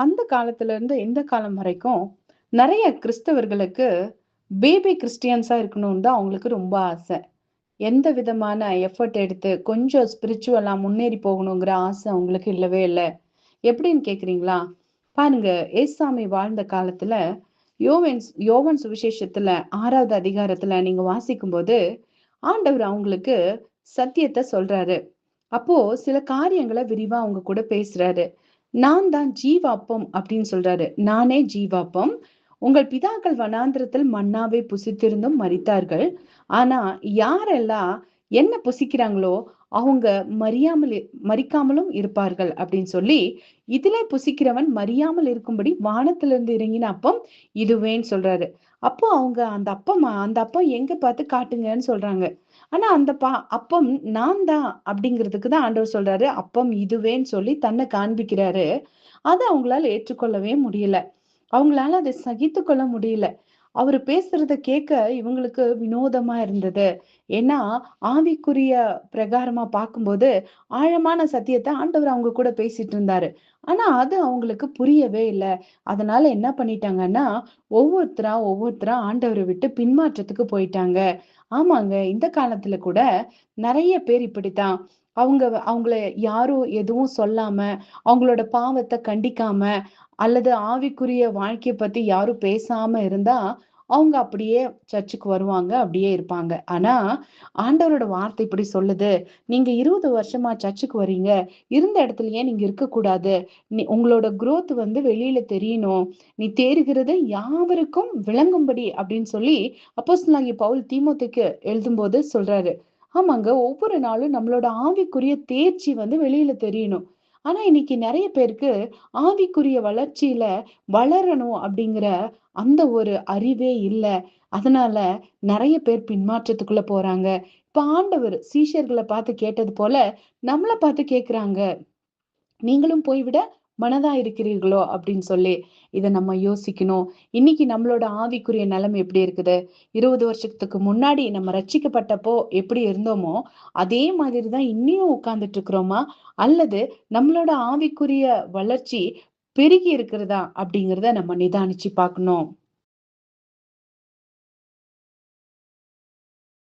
அந்த காலத்துல இருந்து இந்த காலம் வரைக்கும் நிறைய கிறிஸ்தவர்களுக்கு பேபி கிறிஸ்டியன்ஸா இருக்கணும்னு தான் அவங்களுக்கு ரொம்ப ஆசை. எந்த விதமான எஃபர்ட் எடுத்து கொஞ்சம் ஸ்பிரிச்சுவலா முன்னேறி போகணுங்கிற ஆசை அவங்களுக்கு இல்லவே இல்லை. எப்படின்னு கேக்குறீங்களா? பாருங்க, ஏசாமி வாழ்ந்த காலத்துல யோவான் சுவிசேஷத்துல 6வது அதிகாரத்துல நீங்க வாசிக்கும் போது ஆண்டவர் அவங்களுக்கு சத்தியத்தை சொல்றாரு. அப்போ சில காரியங்களை விரிவா அவங்க கூட பேசுறாரு. நான் தான் ஜீவாப்பம் அப்படின்னு சொல்றாரு. நானே ஜீவாப்பம். உங்கள் பிதாக்கள் வனாந்திரத்தில் மன்னாவை புசித்திருந்தும் மரித்தார்கள். ஆனா யாரெல்லாம் என்ன புசிக்கிறாங்களோ அவங்க மறியாமல் மறிக்காமலும் இருப்பார்கள் அப்படின்னு சொல்லி, இதிலே புசிக்கிறவன் மறியாமல் இருக்கும்படி வானத்திலிருந்து இறங்கின அப்பம் இதுவேன்னு சொல்றாரு. அப்போ அவங்க அந்த அப்பம் எங்க பார்த்து காட்டுங்கன்னு சொல்றாங்க. ஆனா அந்த அப்பம் நான் தான் அப்படிங்கிறதுக்கு தான் ஆண்டவர் சொல்றாரு அப்பம் இதுவேன்னு சொல்லி தன்னை காண்பிக்கிறாரு. அதை அவங்களால ஏற்றுக்கொள்ளவே முடியல. அவங்களால அதை சகித்து கொள்ள முடியல. அவரு பேசுறத கேட்க இவங்களுக்கு வினோதமா இருந்தது. ஏன்னா ஆவிக்குரிய பிரகாரமா பார்க்கும்போது ஆழமான சத்தியத்தை ஆண்டவர் அவங்க கூட பேசிட்டு இருந்தாரு. ஆனா அது அவங்களுக்கு புரியவே இல்லை. அதனால என்ன பண்ணிட்டாங்கன்னா ஒவ்வொருத்தரா ஆண்டவரை விட்டு பின்மாற்றத்துக்கு போயிட்டாங்க. ஆமாங்க, இந்த காலத்துல கூட நிறைய பேர் இப்படித்தான். அவங்கள யாரும் எதுவும் சொல்லாம, அவங்களோட பாவத்தை கண்டிக்காம, அல்லது ஆவிக்குரிய வாழ்க்கைய பத்தி யாரும் பேசாம இருந்தா அவங்க அப்படியே சர்ச்சுக்கு வருவாங்க, அப்படியே இருப்பாங்க. ஆனா ஆண்டவரோட வார்த்தை இப்படி சொல்லுது, நீங்க 20 வருஷமா சர்ச்சுக்கு வர்றீங்க, இருந்த இடத்துலயே நீங்க இருக்கக்கூடாது. உங்களோட growth வெளியில தெரியணும். நீ தேறுகிறது யாவருக்கும் விளங்கும்படி அப்படின்னு சொல்லி அப்போஸ்தலனாகிய பவுல் தீமோத்தேயுக்கு எழுதும்போது சொல்றாரு. ஆமாங்க, ஒவ்வொரு நாளும் நம்மளோட ஆவிக்குரிய தேர்ச்சி வெளியில தெரியணும். ஆனா இன்னைக்கு நிறைய பேருக்கு ஆவிக்குரிய வளர்ச்சியில வளரணும் அப்படிங்கிற அந்த ஒரு அறிவே இல்ல. அதனால நிறைய பேர் பின்மாற்றத்துக்குள்ள போறாங்க. இப்ப ஆண்டவர் சீஷர்களை பார்த்து கேட்டது போல நம்மள பார்த்து கேக்குறாங்க, நீங்களும் போய்விட மனதா இருக்கிறீர்களோ அப்படின்னு சொல்லி. இதை நம்ம யோசிக்கணும். இன்னைக்கு நம்மளோட ஆவிக்குரிய நிலைமை எப்படி இருக்குது? 20 வருஷத்துக்கு முன்னாடி நம்ம ரட்சிக்கப்பட்டப்போ எப்படி இருந்தோமோ அதே மாதிரிதான் இன்னியும் உட்கார்ந்துட்டு இருக்கிறோமா, அல்லது நம்மளோட ஆவிக்குரிய வளர்ச்சி பெருகி இருக்கிறதா அப்படிங்கிறத நம்ம நிதானிச்சு பார்க்கணும்.